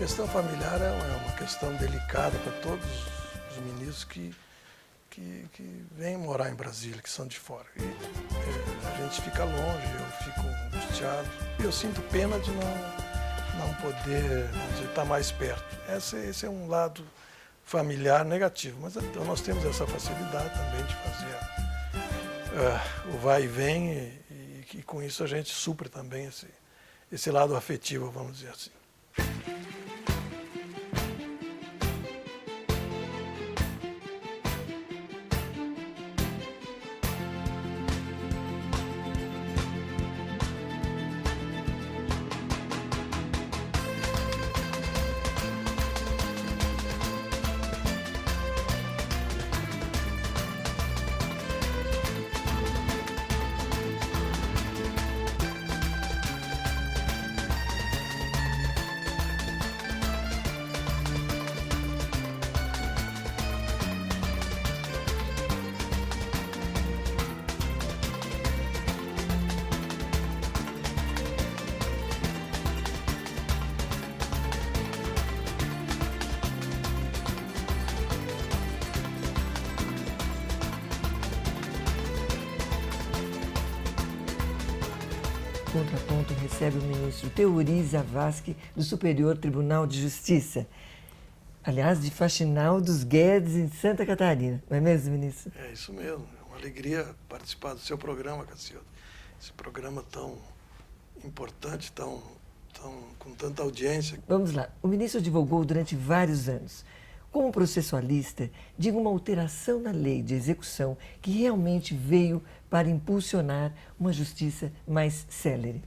questão familiar é uma questão delicada para todos os ministros que vêm morar em Brasília, que são de fora. E a gente fica longe, eu fico angustiado. Eu sinto pena de não poder, vamos dizer, estar mais perto. Esse é um lado familiar negativo, mas então nós temos essa facilidade também de fazer o vai e vem e com isso a gente supre também esse lado afetivo, vamos dizer assim. Contraponto recebe o ministro Teori Zavascki, do Superior Tribunal de Justiça. Aliás, de Faxinal dos Guedes, em Santa Catarina. Não é mesmo, ministro? É isso mesmo. É uma alegria participar do seu programa, Cacilda. Esse programa tão importante, com tanta audiência. Vamos lá. O ministro divulgou durante vários anos, como processualista, diga uma alteração na lei de execução que realmente veio para impulsionar uma justiça mais célere.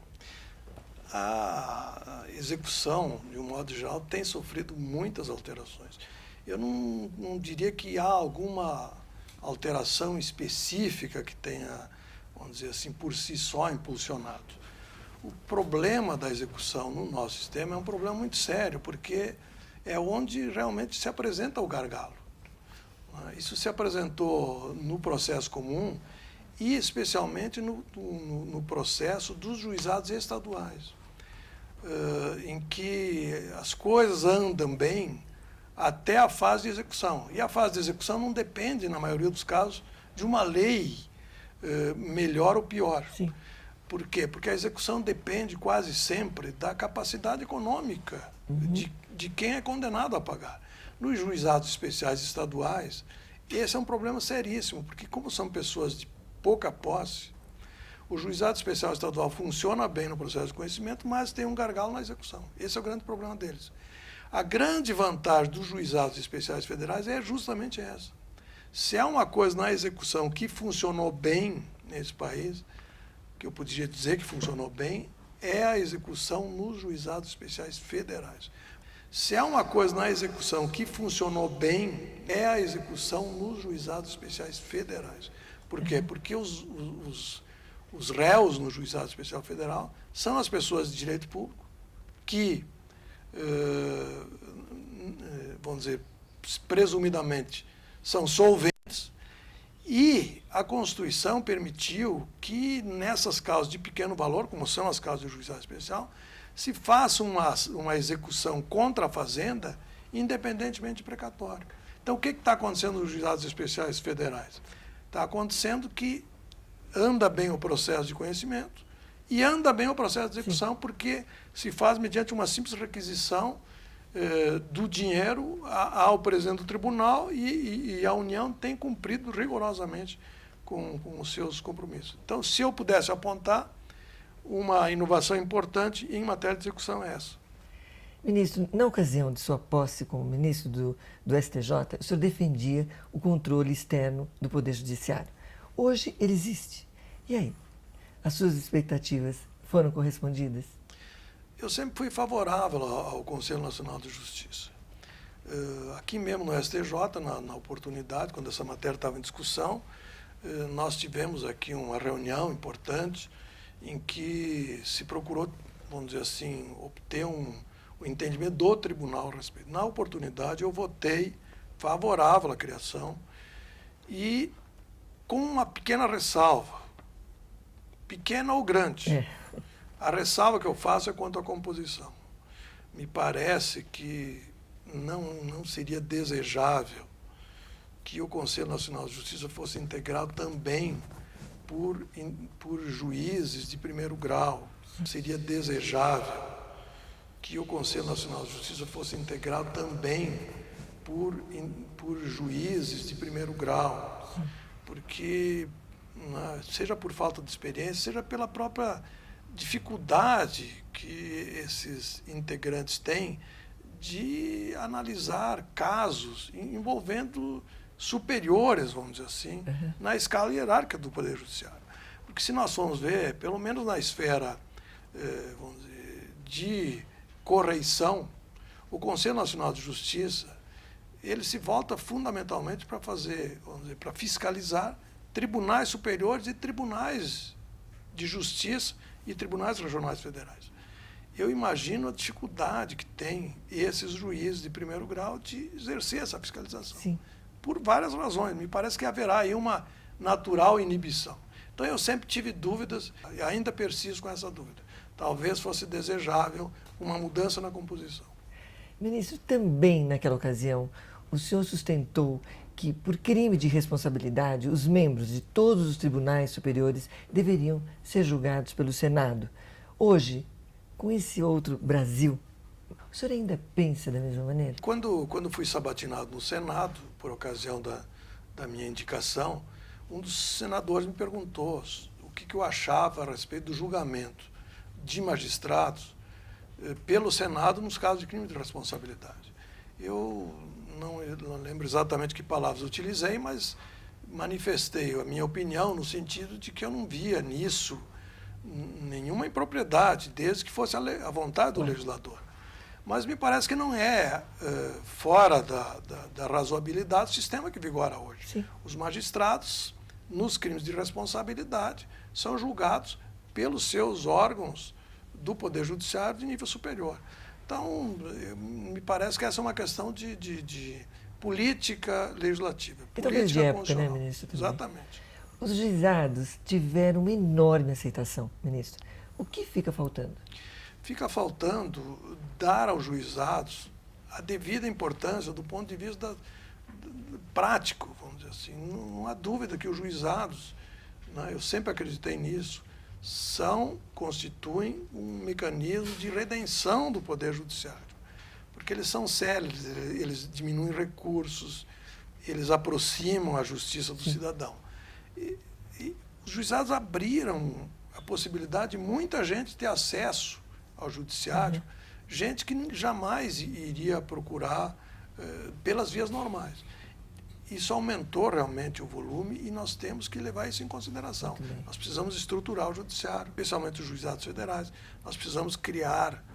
A execução, de um modo geral, tem sofrido muitas alterações. Eu não diria que há alguma alteração específica que tenha, vamos dizer assim, por si só impulsionado. O problema da execução no nosso sistema é um problema muito sério, porque é onde realmente se apresenta o gargalo. Isso se apresentou no processo comum e especialmente no processo dos juizados estaduais, em que as coisas andam bem até a fase de execução. E a fase de execução não depende, na maioria dos casos, de uma lei melhor ou pior. Sim. Por quê? Porque a execução depende quase sempre da capacidade econômica de quem é condenado a pagar. Nos juizados especiais estaduais, esse é um problema seríssimo, porque como são pessoas de pouca posse, o juizado especial estadual funciona bem no processo de conhecimento, mas tem um gargalo na execução. Esse é o grande problema deles. A grande vantagem dos juizados especiais federais é justamente essa. Se há uma coisa na execução que funcionou bem nesse país, que eu podia dizer que funcionou bem, é a execução nos juizados especiais federais. Se há uma coisa na execução que funcionou bem, é a execução nos juizados especiais federais. Por quê? Porque os réus no juizado especial federal são as pessoas de direito público que, vamos dizer, presumidamente, são solventes, e a Constituição permitiu que nessas causas de pequeno valor, como são as causas do juizado especial, se faça uma execução contra a Fazenda, independentemente de precatório. Então, o que está acontecendo nos juizados especiais federais? Está acontecendo que anda bem o processo de conhecimento e anda bem o processo de execução, porque se faz mediante uma simples requisição do dinheiro ao presidente do tribunal e a União tem cumprido rigorosamente com os seus compromissos. Então, se eu pudesse apontar, uma inovação importante em matéria de execução é essa. Ministro, na ocasião de sua posse como ministro do STJ, o senhor defendia o controle externo do Poder Judiciário. Hoje ele existe. E aí? As suas expectativas foram correspondidas? Eu sempre fui favorável ao Conselho Nacional de Justiça. Aqui mesmo no STJ, na oportunidade, quando essa matéria estava em discussão, nós tivemos aqui uma reunião importante em que se procurou, vamos dizer assim, obter o entendimento do tribunal a respeito. Na oportunidade, eu votei favorável à criação e com uma pequena ressalva, pequena ou grande. A ressalva que eu faço é quanto à composição. Me parece que não seria desejável que o Conselho Nacional de Justiça fosse integrado também por juízes de primeiro grau. Seria desejável que o Conselho Nacional de Justiça fosse integrado também por juízes de primeiro grau, porque, seja por falta de experiência, seja pela própria dificuldade que esses integrantes têm de analisar casos envolvendo superiores, vamos dizer assim, na escala hierárquica do Poder Judiciário. Porque se nós formos ver, pelo menos na esfera, vamos dizer, de correição, o Conselho Nacional de Justiça, ele se volta fundamentalmente para fazer, vamos dizer, para fiscalizar tribunais superiores e tribunais de justiça e tribunais regionais federais. Eu imagino a dificuldade que tem esses juízes de primeiro grau de exercer essa fiscalização. Sim. Por várias razões. Me parece que haverá aí uma natural inibição. Então, eu sempre tive dúvidas e ainda persisto com essa dúvida. Talvez fosse desejável uma mudança na composição. Ministro, também naquela ocasião, o senhor sustentou que, por crime de responsabilidade, os membros de todos os tribunais superiores deveriam ser julgados pelo Senado. Hoje, com esse outro Brasil, o senhor ainda pensa da mesma maneira? Quando fui sabatinado no Senado, por ocasião da minha indicação, um dos senadores me perguntou o que eu achava a respeito do julgamento de magistrados pelo Senado nos casos de crime de responsabilidade. Eu não lembro exatamente que palavras utilizei, mas manifestei a minha opinião no sentido de que eu não via nisso nenhuma impropriedade, desde que fosse a vontade do legislador. Mas me parece que não é fora da razoabilidade o sistema que vigora hoje. Sim. Os magistrados, nos crimes de responsabilidade, são julgados pelos seus órgãos do Poder Judiciário de nível superior. Então, me parece que essa é uma questão de política legislativa. E talvez de época, né, ministro? Também. Exatamente. Os juizados tiveram uma enorme aceitação, ministro. O que fica faltando? Fica faltando dar aos juizados a devida importância do ponto de vista prático, vamos dizer assim. Não há dúvida que os juizados, eu sempre acreditei nisso, constituem um mecanismo de redenção do Poder Judiciário. Porque eles são céleres, eles diminuem recursos, eles aproximam a justiça do cidadão. E os juizados abriram a possibilidade de muita gente ter acesso ao judiciário, gente que jamais iria procurar pelas vias normais. Isso aumentou realmente o volume e nós temos que levar isso em consideração. Nós precisamos estruturar o judiciário, especialmente os juizados federais. Nós precisamos criar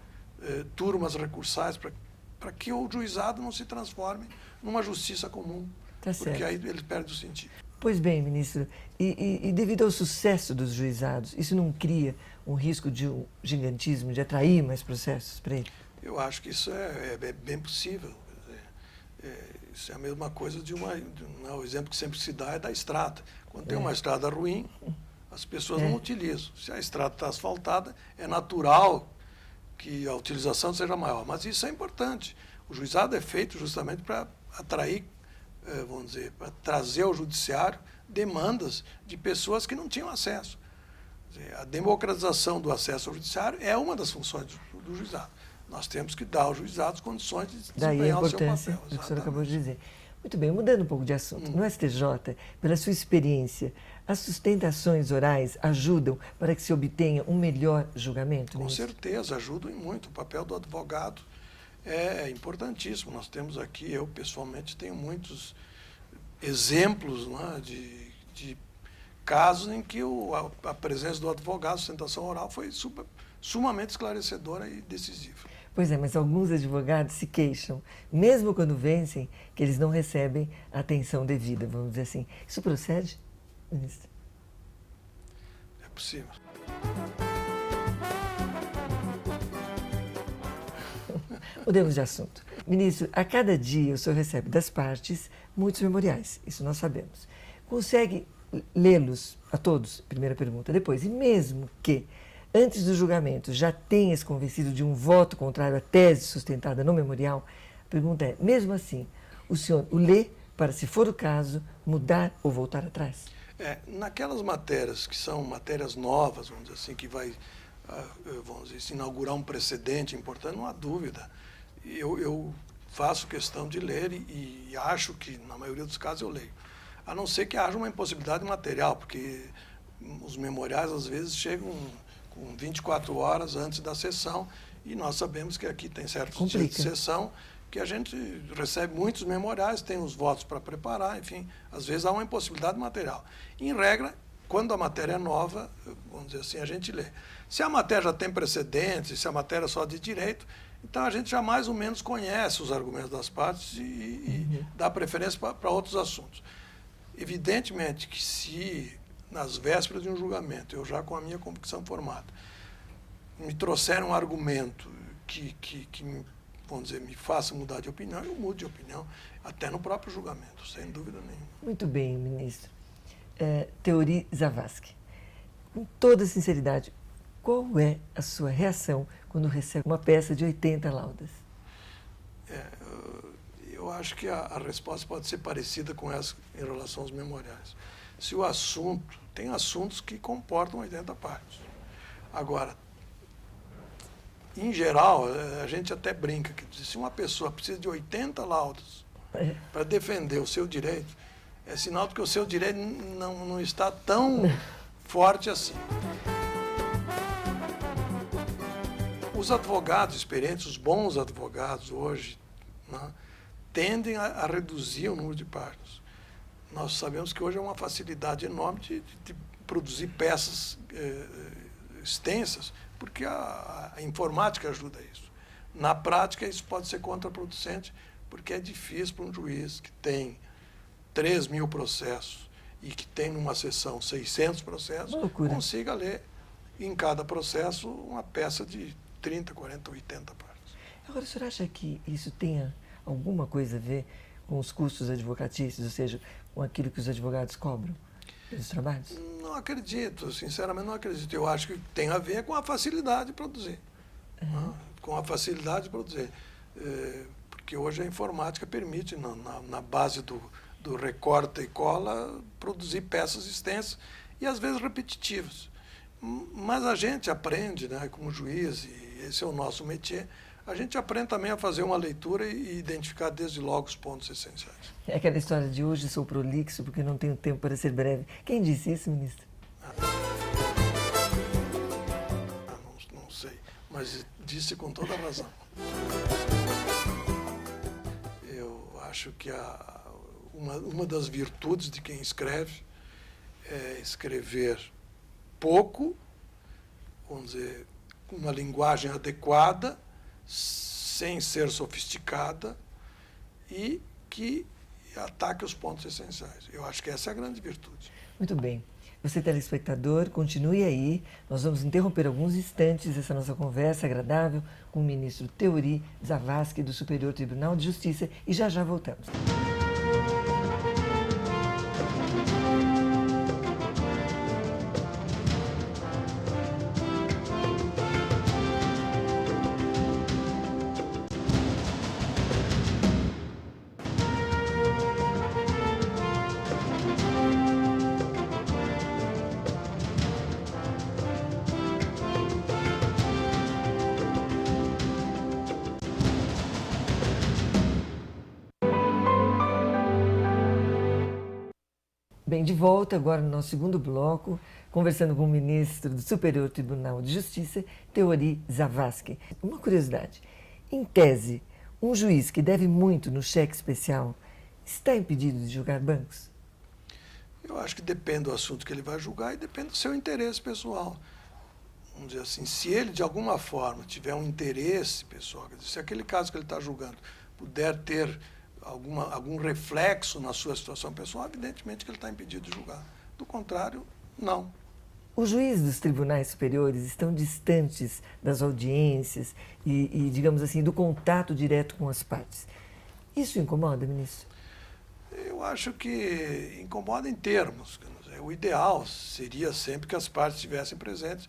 turmas recursais para que o juizado não se transforme numa justiça comum, Tá porque certo. aí ele perde o sentido. Pois bem, ministro, e devido ao sucesso dos juizados, isso não cria um risco de um gigantismo, de atrair mais processos para ele? Eu acho que isso é bem possível. Isso é a mesma coisa o exemplo que sempre se dá é da estrada. Quando tem uma estrada ruim, as pessoas não utilizam. Se a estrada está asfaltada, é natural que a utilização seja maior. Mas isso é importante. O juizado é feito justamente para atrair, vamos dizer, para trazer ao judiciário demandas de pessoas que não tinham acesso. Quer dizer, a democratização do acesso ao judiciário é uma das funções do juizado. Nós temos que dar aos juizados condições de desempenhar o seu papel. Daí a importância do que o senhor acabou de dizer. Muito bem, mudando um pouco de assunto. No STJ, pela sua experiência, as sustentações orais ajudam para que se obtenha um melhor julgamento? Com certeza, ajudam muito. O papel do advogado é importantíssimo. Nós temos aqui, eu pessoalmente tenho muitos exemplos de casos em que a presença do advogado, a sustentação oral, foi sumamente esclarecedora e decisiva. Pois é, mas alguns advogados se queixam, mesmo quando vencem, que eles não recebem a atenção devida, vamos dizer assim. Isso procede, ministro? É possível. Mudemos de assunto. Ministro, a cada dia o senhor recebe das partes muitos memoriais, isso nós sabemos. Consegue lê-los a todos? Primeira pergunta. Depois, e mesmo que antes do julgamento, já tenha se convencido de um voto contrário à tese sustentada no memorial, a pergunta é, mesmo assim, o senhor o lê para, se for o caso, mudar ou voltar atrás? Naquelas matérias que são matérias novas, vamos dizer assim, que vai, vamos dizer, inaugurar um precedente importante, não há dúvida. Eu faço questão de ler e acho que, na maioria dos casos, eu leio. A não ser que haja uma impossibilidade material, porque os memoriais, às vezes, chegam com 24 horas antes da sessão, e nós sabemos que aqui tem certos dias de sessão que a gente recebe muitos memoriais, tem os votos para preparar, enfim, às vezes há uma impossibilidade material. Em regra, quando a matéria é nova, vamos dizer assim, a gente lê. Se a matéria já tem precedentes, se a matéria é só de direito, então a gente já mais ou menos conhece os argumentos das partes e dá preferência para outros assuntos. Evidentemente que se, nas vésperas de um julgamento, eu já com a minha convicção formada, me trouxeram um argumento que vamos dizer, me faça mudar de opinião, eu mudo de opinião, até no próprio julgamento, sem dúvida nenhuma. Muito bem, ministro. Teori Zavascki, com toda sinceridade, qual é a sua reação quando recebe uma peça de 80 laudas? Eu acho que a resposta pode ser parecida com essa em relação aos memoriais. Se o assunto, tem assuntos que comportam 80 partes. Agora, em geral, a gente até brinca que se uma pessoa precisa de 80 laudos para defender o seu direito, é sinal de que o seu direito não está tão forte assim. Os advogados experientes, os bons advogados hoje, né, tendem a reduzir o número de partes. Nós sabemos que hoje é uma facilidade enorme de produzir peças extensas, porque a informática ajuda isso. Na prática, isso pode ser contraproducente, porque é difícil para um juiz que tem 3.000 processos e que tem numa sessão 600 processos, consiga ler em cada processo uma peça de 30, 40, 80 partes. Agora, o senhor acha que isso tenha alguma coisa a ver com os custos advocatícios, ou seja, com aquilo que os advogados cobram pelos trabalhos? Não acredito, sinceramente não acredito. Eu acho que tem a ver com a facilidade de produzir. Com a facilidade de produzir. Porque hoje a informática permite, na base do recorta e cola, produzir peças extensas e às vezes repetitivas. Mas a gente aprende, né, como juiz, e esse é o nosso métier, a gente aprende também a fazer uma leitura e identificar desde logo os pontos essenciais. É aquela história de hoje sou prolixo porque não tenho tempo para ser breve. Quem disse isso, ministro? Não sei, mas disse com toda a razão. Eu acho que uma das virtudes de quem escreve é escrever pouco, vamos dizer, com uma linguagem adequada, sem ser sofisticada e que ataque os pontos essenciais. Eu acho que essa é a grande virtude. Muito bem. Você, telespectador, continue aí. Nós vamos interromper alguns instantes essa nossa conversa agradável com o ministro Teori Zavascki, do Superior Tribunal de Justiça, e já voltamos. Bem, de volta agora no nosso segundo bloco, conversando com o ministro do Superior Tribunal de Justiça, Teori Zavascki. Uma curiosidade, em tese, um juiz que deve muito no cheque especial está impedido de julgar bancos? Eu acho que depende do assunto que ele vai julgar e depende do seu interesse pessoal. Vamos dizer assim, se ele de alguma forma tiver um interesse pessoal, se aquele caso que ele está julgando puder ter algum reflexo na sua situação pessoal, evidentemente que ele está impedido de julgar. Do contrário, não. Os juízes dos tribunais superiores estão distantes das audiências e, digamos assim, do contato direto com as partes. Isso incomoda, ministro? Eu acho que incomoda em termos. O ideal seria sempre que as partes estivessem presentes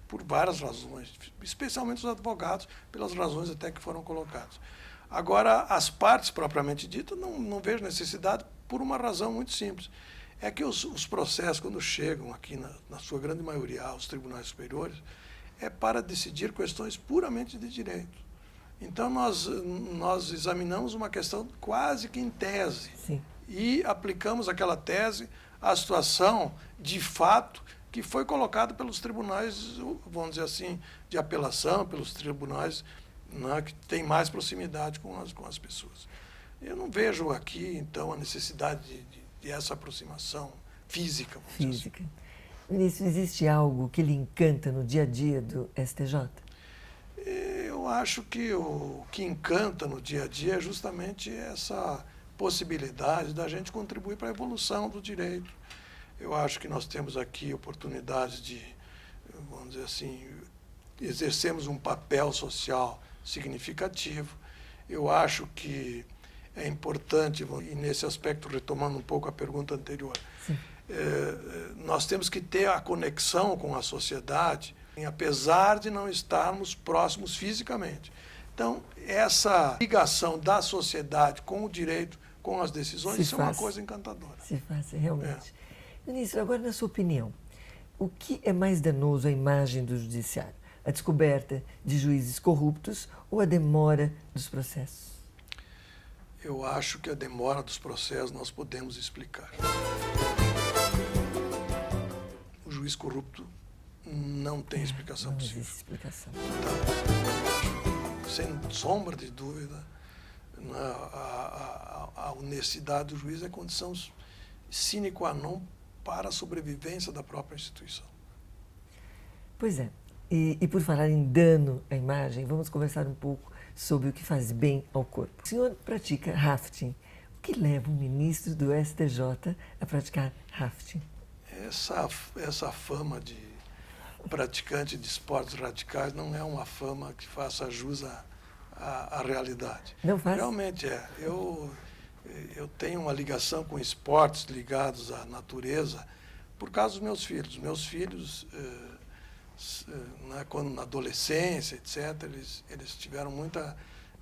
por várias razões, especialmente os advogados, pelas razões até que foram colocadas. Agora, as partes propriamente ditas, não vejo necessidade por uma razão muito simples. É que os processos, quando chegam aqui, na sua grande maioria, aos tribunais superiores, é para decidir questões puramente de direito. Então, nós examinamos uma questão quase que em tese. Sim. E aplicamos aquela tese à situação, de fato, que foi colocada pelos tribunais, vamos dizer assim, de apelação, pelos tribunais, né, que têm mais proximidade com as pessoas. Eu não vejo aqui, então, a necessidade de essa aproximação física. Física. Ministro, existe algo que lhe encanta no dia a dia do STJ? Eu acho que o que encanta no dia a dia é justamente essa possibilidade da gente contribuir para a evolução do direito. Eu acho que nós temos aqui oportunidades de, vamos dizer assim, exercemos um papel social significativo. Eu acho que é importante, e nesse aspecto, retomando um pouco a pergunta anterior, nós temos que ter a conexão com a sociedade, apesar de não estarmos próximos fisicamente. Então, essa ligação da sociedade com o direito, com as decisões, isso é uma coisa encantadora. Se faz, realmente. Ministro, agora, na sua opinião, o que é mais danoso à imagem do judiciário? A descoberta de juízes corruptos ou a demora dos processos? Eu acho que a demora dos processos nós podemos explicar. O juiz corrupto não tem explicação possível. Não existe explicação. Então, sem sombra de dúvida, a honestidade do juiz é condição sine qua non para a sobrevivência da própria instituição. Pois é. E por falar em dano à imagem, vamos conversar um pouco sobre o que faz bem ao corpo. O senhor pratica rafting. O que leva um ministro do STJ a praticar rafting? Essa fama de praticante de esportes radicais não é uma fama que faça jus à realidade. Não faz? Realmente é. Eu tenho uma ligação com esportes ligados à natureza por causa dos meus filhos. Meus filhos, quando na adolescência, etc., eles tiveram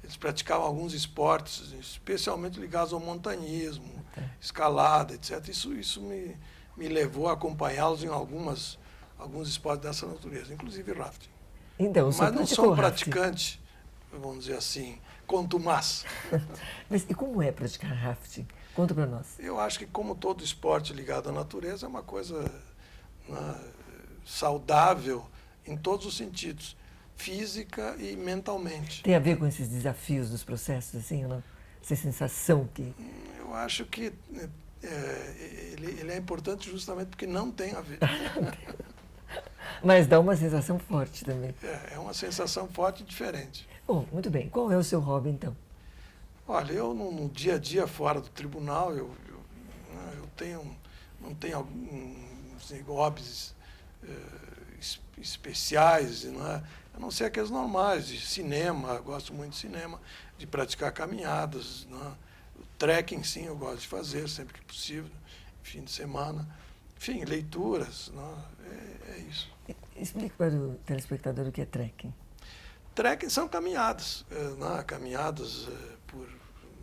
eles praticavam alguns esportes, especialmente ligados ao montanhismo, escalada, etc. Isso me levou a acompanhá-los em alguns esportes dessa natureza, inclusive rafting. Então, mas não sou um praticante, vamos dizer assim, contumaz. Mas e como é praticar rafting? Conta para nós. Eu acho que, como todo esporte ligado à natureza, é uma coisa saudável em todos os sentidos, física e mentalmente. Tem a ver com esses desafios dos processos, assim, ou não? Essa sensação que... Eu acho que ele é importante justamente porque não tem a ver. Mas dá uma sensação forte também. É uma sensação forte e diferente. Bom, muito bem. Qual é o seu hobby, então? Olha, eu no dia a dia fora do tribunal, eu não tenho alguns hobbies especiais, a não ser aqueles normais, de cinema, eu gosto muito de cinema, de praticar caminhadas, trekking, sim, eu gosto de fazer sempre que possível, fim de semana. Enfim, leituras, é isso. Explique para o telespectador o que é trekking. Trekking são caminhadas, caminhadas por,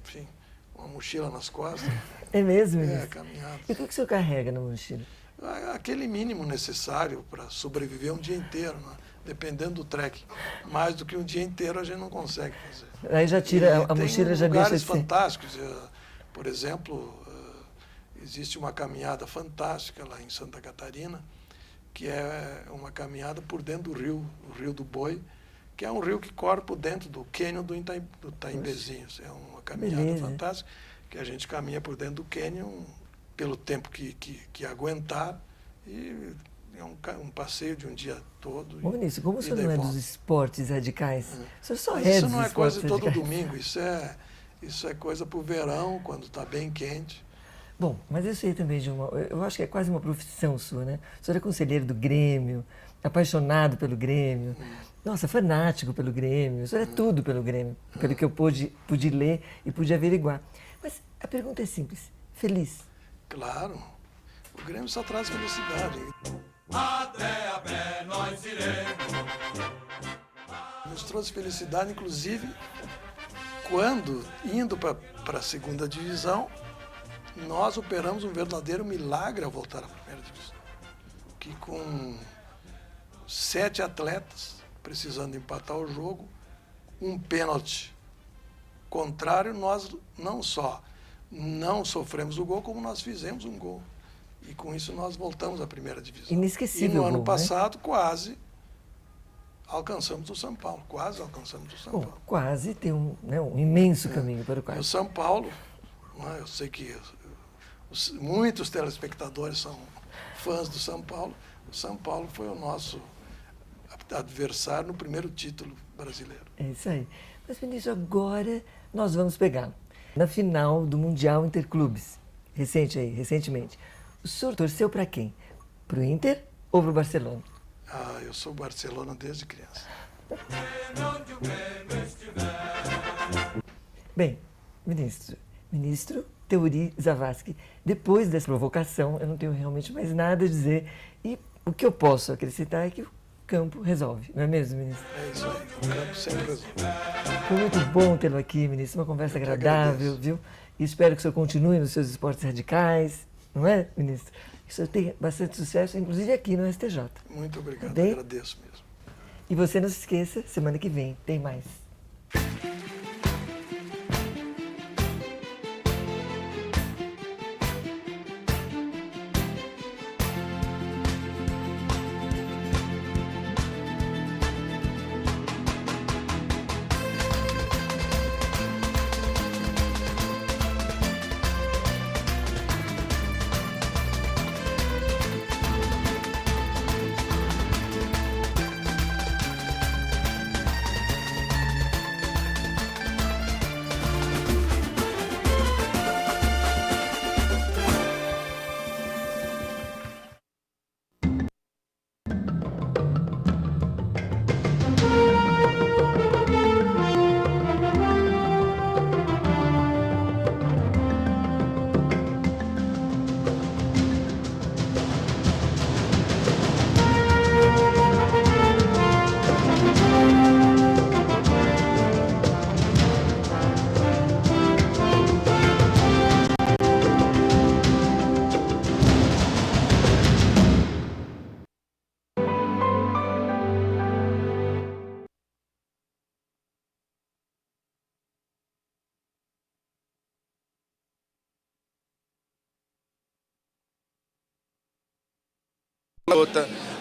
enfim, uma mochila nas costas. É mesmo? Caminhadas. E o que o senhor carrega na mochila? Aquele mínimo necessário para sobreviver um dia inteiro, dependendo do trekking. Mais do que um dia inteiro a gente não consegue fazer. Aí já tira, a mochila já deixa de ser. Tem lugares fantásticos. Por exemplo, existe uma caminhada fantástica lá em Santa Catarina, que é uma caminhada por dentro do Rio do Boi, que é um rio que corre por dentro do cânion do Itaimbezinho. É uma caminhada fantástica, que a gente caminha por dentro do cânion pelo tempo que aguentar, e é um passeio de um dia todo. Bom, ministro, como o senhor não é dos esportes radicais? O senhor só Mas é isso dos não é esportes coisa de todo radicais. domingo, isso é coisa para o verão, quando está bem quente. Bom, mas eu sei também eu acho que é quase uma profissão sua, né? O senhor é conselheiro do Grêmio, apaixonado pelo Grêmio, nossa, fanático pelo Grêmio, o senhor é tudo pelo Grêmio, pelo que eu pude ler e pude averiguar. Mas a pergunta é simples, feliz? Claro, o Grêmio só traz felicidade. até a pé nós iremos. Nos trouxe felicidade, inclusive, quando, indo para a segunda divisão, nós operamos um verdadeiro milagre ao voltar à primeira divisão. Que com 7 atletas, precisando empatar o jogo, um pênalti contrário, nós não só não sofremos o gol, como nós fizemos um gol. E com isso nós voltamos à primeira divisão. Inesquecível. E no ano gol, passado, quase alcançamos o São Paulo. Quase alcançamos o São Paulo. Quase tem um imenso caminho para o E quase. o São Paulo, eu sei que muitos telespectadores são fãs do São Paulo. O São Paulo foi o nosso adversário no primeiro título brasileiro. É isso aí. Mas, ministro, agora nós vamos pegar na final do Mundial Interclubes, recentemente. O senhor torceu para quem? Para o Inter ou para o Barcelona? Eu sou Barcelona desde criança. Bem, ministro Teori Zavascki, depois dessa provocação, eu não tenho realmente mais nada a dizer. E o que eu posso acrescentar é que o campo resolve, não é mesmo, ministro? É isso aí, o campo sempre resolve. Foi muito bom tê-lo aqui, ministro, uma conversa agradável, viu? E espero que o senhor continue nos seus esportes radicais, não é, ministro? Que o senhor tenha bastante sucesso, inclusive aqui no STJ. Muito obrigado, Bem? agradeço mesmo. E você não se esqueça, semana que vem tem mais.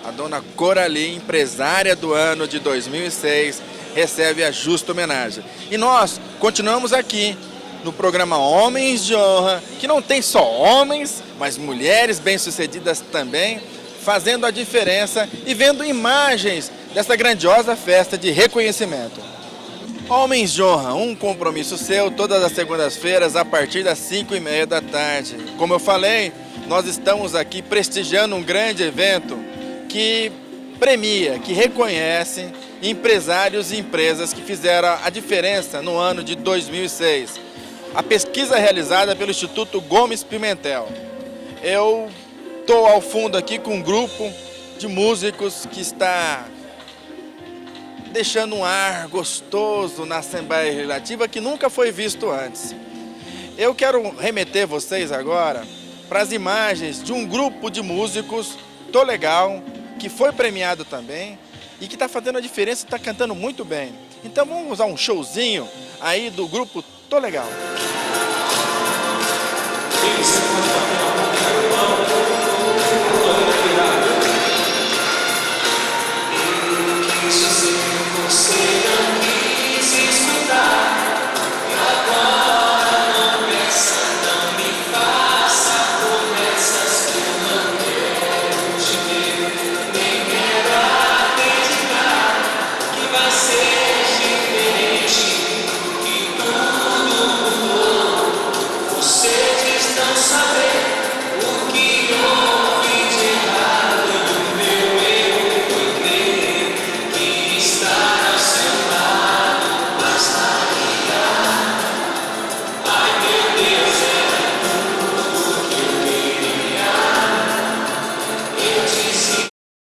A dona Coralie, empresária do ano de 2006, recebe a justa homenagem. E nós continuamos aqui no programa Homens de Honra, que não tem só homens, mas mulheres bem-sucedidas também, fazendo a diferença e vendo imagens dessa grandiosa festa de reconhecimento. Homens de Honra, um compromisso seu todas as segundas-feiras a partir das 5h30 da tarde. Como eu falei, nós estamos aqui prestigiando um grande evento que premia, que reconhece empresários e empresas que fizeram a diferença no ano de 2006. A pesquisa realizada pelo Instituto Gomes Pimentel. Eu estou ao fundo aqui com um grupo de músicos que está deixando um ar gostoso na Assembleia Legislativa que nunca foi visto antes. Eu quero remeter vocês agora para as imagens de um grupo de músicos, Tô Legal, que foi premiado também e que está fazendo a diferença e está cantando muito bem. Então vamos usar um showzinho aí do grupo Tô Legal.